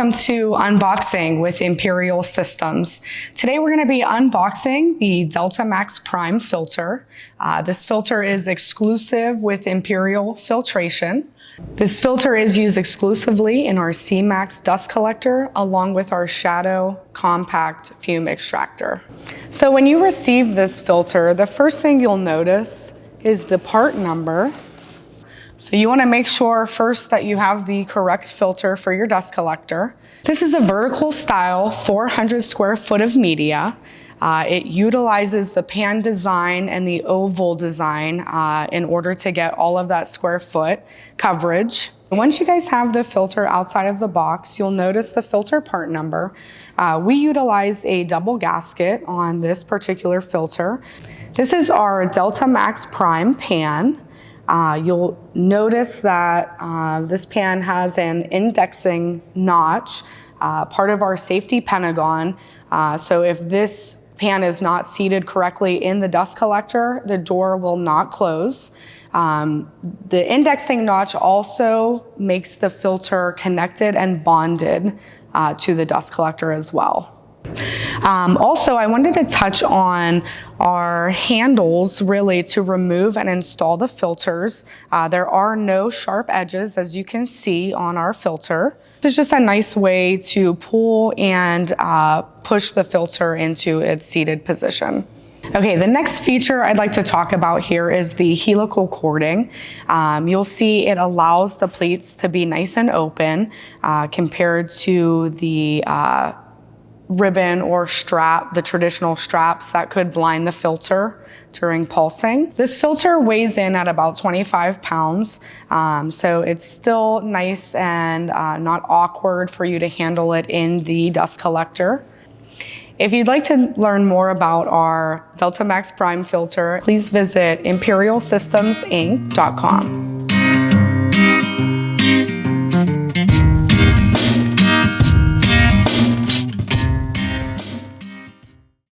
welcome to Unboxing with Imperial Systems. Today we're going to be unboxing the DeltaMAXX Prime Filter. This filter is exclusive with Imperial filtration. This filter is used exclusively in our CMAXX dust collector along with our Shadow Compact Fume Extractor. So when you receive this filter, the first thing you'll notice is the part number. So you want to make sure first that you have the correct filter for your dust collector. This is a vertical style 400 square foot of media. It utilizes the pan design and the oval design in order to get all of that square foot coverage. Once you guys have the filter outside of the box, you'll notice the filter part number. We utilize a double gasket on this particular filter. This is our DeltaMAXX Prime pan. You'll notice that this pan has an indexing notch, part of our safety pentagon. So if this pan is not seated correctly in the dust collector, the door will not close. The indexing notch also makes the filter connected and bonded to the dust collector as well. Also, I wanted to touch on our handles really to remove and install the filters. There are no sharp edges, as you can see on our filter. This is just a nice way to pull and push the filter into its seated position. Okay, the next feature I'd like to talk about here is the helical cording. You'll see it allows the pleats to be nice and open compared to the ribbon or strap, the traditional straps that could blind the filter during pulsing. This filter weighs in at about 25 pounds, so it's still nice and not awkward for you to handle it in the dust collector. If you'd like to learn more about our DeltaMAXX Prime filter, please visit imperialsystemsinc.com.